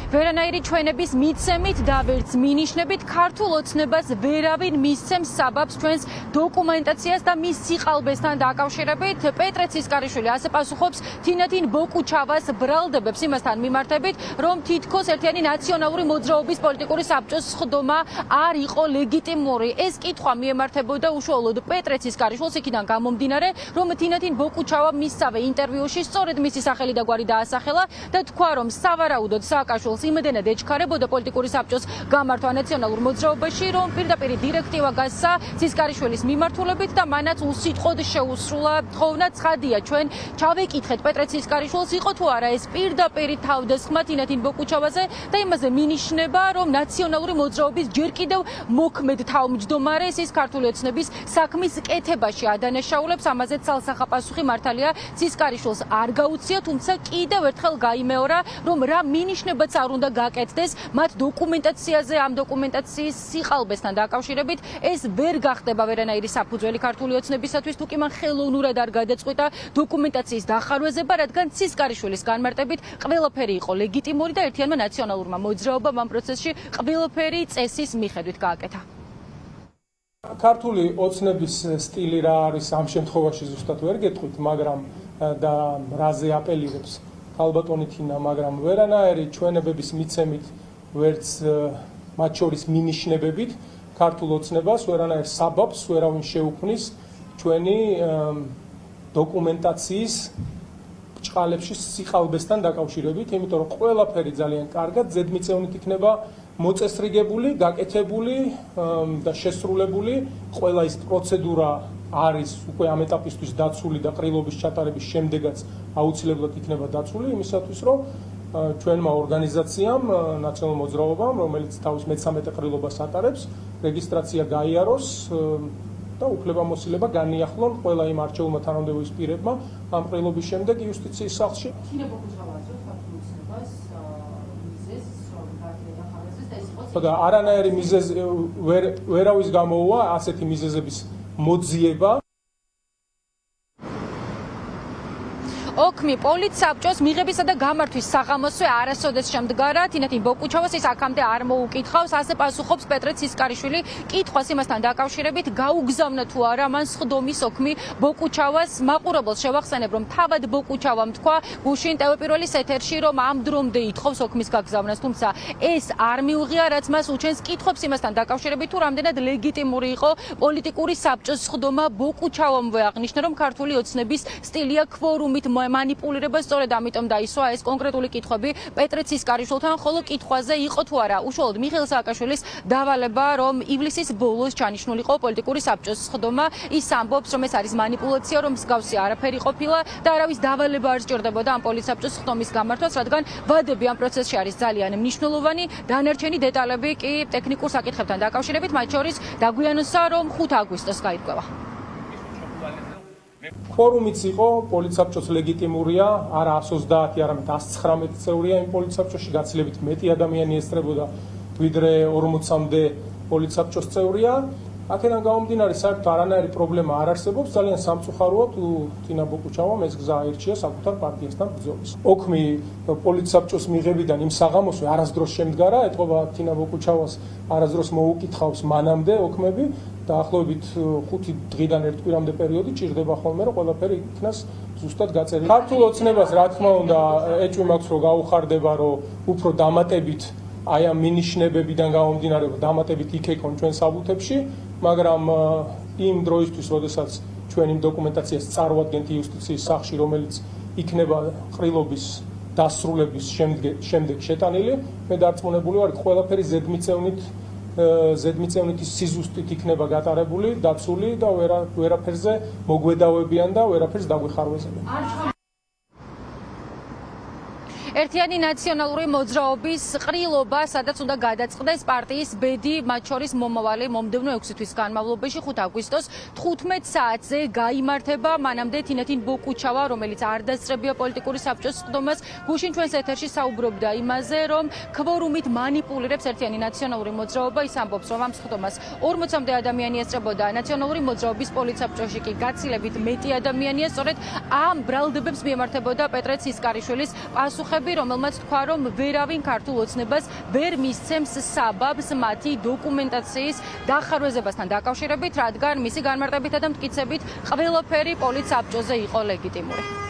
ვერანაირი ჩვენების მიცემით და ვერც მინიშნებით ქართულ ოცნებას ვერავინ მისცემს საბაბს ჩვენს დოკუმენტაციას და მის სიყალბესთან დაკავშირებით. პეტრე ცისკარიშვილი ასე პასუხობს თინათინ ბოკუჩავას ბრალდებებს იმასთან მიმართებით, რომ თითქოს ერთიანი ნაციონალური მოძრაობის პოლიტიკური საბჭოს სხდომა არ იყო ლეგიტიმური. ეს კითხვა მიემართებოდა უშუალოდ პეტრე ცისკარიშვილს იქიდან გამომდინარე, რომ თინათინ ბოკუჩავა მისსავე ინტერვიუში სწორედ მისი სახელი და გვარი დაასახელა და თქვა, რომ სავარაუდოდ სააკაშვილს იმდენად ეჩქარებოდა პოლიტიკური საბჭოს გამართვა ნაციონალურ მოძრაობაში, რომ პირდაპირ დირექტივა გასცა ცისკარიშვილის მიმართულებით და მანაც უსიტყვოდ შეუსრულა. ხოვნა ცხადია, ჩვენ ჩავეკითხეთ პეტრე ცისკარიშვილს, იყო თუ არა ეს პირდაპირ თავდასხმა თინათინ ბოკუჩავაზე და იმაზე მინიშნება, რომ ნაციონალური მოძრაობის ჯერ კიდევ მოქმედ თავმჯდომარეს ის ქართული ოცნების საქმის კეთებაში ადანაშაულებს. ამაზე ცალსახა პასუხი მართალია ცისკარიშვილს არ გაუწია, თუმცა კიდევ ერთხელ გაიმეორა, რომ რა მინიშნებაც არ უნდა გაკეთდეს მათ დოკუმენტაციაზე, ამ დოკუმენტაციის სიყალბესთან დაკავშირებით ეს ვერ გახდება ვერანაირი საფუძველი ქართული ოცნებისათვის, თუ კი მან ხელოვნურად არ გადაწყვიტა დოკუმენტაციის დახარვეზება, რადგან ცისკარიშვილის განმარტებით ყველაფერი იყო ლეგიტიმური და ერთიანმა ნაციონალურმა მოძრაობამ ამ პროცესში ყველაფერი წესის მიხედვით გააკეთა. ქართული ოცნების სტილი რა არის ამ შემთხვევაში ზუსტად ვერ გეტყვით, მაგრამ და რაზე აპელირებს ქალბატონი თინა, მაგრამ ვერანაირი ჩვენებების მიცემით, ვერც მათ შორის მინიშნებებით ქართულ ოცნებას ვერანაირ საბაბს ვერავინ შეუქმნის ჩვენი დოკუმენტაციის ბრჭყალებში სიყალბესთან დაკავშირებით, იმიტომ რომ ყველაფერი ძალიან კარგად ზედმიწევნით იქნება მოწესრიგებული, გაკეთებული და შესრულებული. ყველა ის პროცედურა არის უკვე ამ ეტაპისთვის დაცული და ყრილობის ჩატარების შემდეგაც აუცილებლად იქნება დაცული იმისათვის, რომ ჩვენმა ორგანიზაციამ, ნაციონალურ მოძრაობამ, რომელიც თავის მე-13 ყრილობას ატარებს, რეგისტრაცია გაიაროს და უფლებამოსილება განიახლონ ყველა იმ არჩეულმა თანამდებობის პირებმა ამ ყრილობის შემდეგ იუსტიციის სახლში. და არანაირი მიზეზი ვერავის გამოუვა ასეთი მიზეზების მოძიება. ოქმი პოლიცსაბჭოს მიღებისა და გამართვის საღამოსვე არასოდეს შემდგარა. თინათინ ბოკუჩავას ის აქამდე არ მოუკითხავს, ასე პასუხობს პეტრე ცისკარიშვილი კითხვას იმასთან დაკავშირებით, გაუგზავნა თუ არა მან სხდომის ოქმი ბოკუჩავას. მაყურებელს შევახსენებ, რომ თავად ბოკუჩავამ თქვა გუშინ ტელეპირველის ეთერში, რომ ამ დრომდე ითხოვს ოქმის გაგზავნას, თუმცა ეს არ მიუღია, რაც მას უჩენს კითხვებს იმასთან დაკავშირებით, თუ რამდენად ლეგიტიმური იყო პოლიტიკური საბჭოს სხდომა. ბოკუჩავამვე აღნიშნა, რომ ქართული ოცნების სტილია ქვორუმით манипулირება, სწორედ ამიტომ დაისვა ეს კონკრეტული კითხვები პეტრე ცისკარიშვილთან, ხოლო კითხვაზე იყო თუ არა უშუალოდ მიხეილ სააკაშვილის დავალება, რომ ივლისის ბოლოს ჩანიშნულიყო პოლიტიკური საბჭოს სხდომა. ის ამბობს, რომ ეს არის манипуляცია, რომ მსგავსი არაფერი ყოფილა და არავის დავალება არ სჭირდებოდა ამ პოლიცსაბჭოს სხდომის გამართვას, რადგან ვადები ამ პროცესში არის ძალიან მნიშვნელოვანი. დანარჩენი დეტალები კი ტექნიკურ საკითხებთან დაკავშირებით, მათ შორის დაგვიანოსა, რომ 5 აგვისტოს გაირკვევა. ფორუმიც იყო პოლიცსაბჭოს ლეგიტიმურია, არა 130, არამედ 119 წევრია იმ პოლიცსაბჭოში, გაცილებით მეტი ადამიანი ესწრებოდა, ვიდრე 40-მდე პოლიცსაბჭოს წევრია. აქედან გამომდინარე, საერთოდ არანაირი პრობლემა არ არსებობს, ძალიან სამწუხაროა თუ თინა ბოკუჩავამ ეს გზა აირჩია საკუთარ პარტიასთან ბრძოლის. ოქმი პოლიცსაბჭოს მიღებიდან იმ საღამოსვე არასდროს შემდგარა, ეთყობა თინა ბოკუჩავას არასდროს მოუკითხავს მანამდე ოქმები. დაახლოებით 5 დღიდან 1 კვირამდე პერიოდი ჭირდება ხოლმე, რომ ყველაფერი იქნას ზუსტად გაწერილი. ქართულ ოცნებას რა თქმა უნდა ეჭვი მაქვს, რომ გაუხარდება, რომ უფრო დამატებით აი ამ მინიშნებებიდან გამომდინარე, რომ დამატებით იქეკონ ჩვენ საბუთებში, მაგრამ იმ დროისთვის, როდესაც ჩვენ იმ დოკუმენტაციას წარვადგენთ იუსტიციის სახლში, რომელიც იქნება ყრილობის დასრულების შემდეგ შეტანილი, მე დარწმუნებული ვარ, ყველაფერი ზედმიწევნითი სიზუსტით იქნება გატარებული, დაცული და ვერაფერზე მოგვედავებიან და ვერაფერს დაგვიხარვეზებიან. ერთიანი ნაციონალური მოძრაობის ყრილობა, სადაც უნდა გადაწყდეს პარტიის ბედი, მათ შორის მომავალი მომდევნო 6 თვის განმავლობაში 5 აგვისტოს 15 საათზე გაიმართება. მანამდე თინათინ ბოკუჩავა, რომელიც არ დასწრებია პოლიტიკური საბჭოს სხდომას, გუშინ ჩვენს ეთერში საუბრობდა იმაზე, რომ ქვორუმით манипуლირებს ერთიანი ნაციონალური მოძრაობა. ის ამბობს, რომ ამ სხდომას 40-მდე ადამიანი ესწრებოდა, ნაციონალური მოძრაობის პოლიცსაბჭოში კი გაცილებით მეტი ადამიანია. სწორედ ამ ბრალდებებს მიემართებოდა პეტრე ცისკარიშვილის პასუხები. პირები, რომელმაც თქვა, რომ ვერავინ ქართულ ოცნებას ვერ მისცემს საბაბს მათი დოკუმენტაციის დახარვეზებასთან დაკავშირებით, რადგან მისი განმარტებითა და მტკიცებით ყველაფერი პოლიცსაბჭოზე იყო ლეგიტიმური.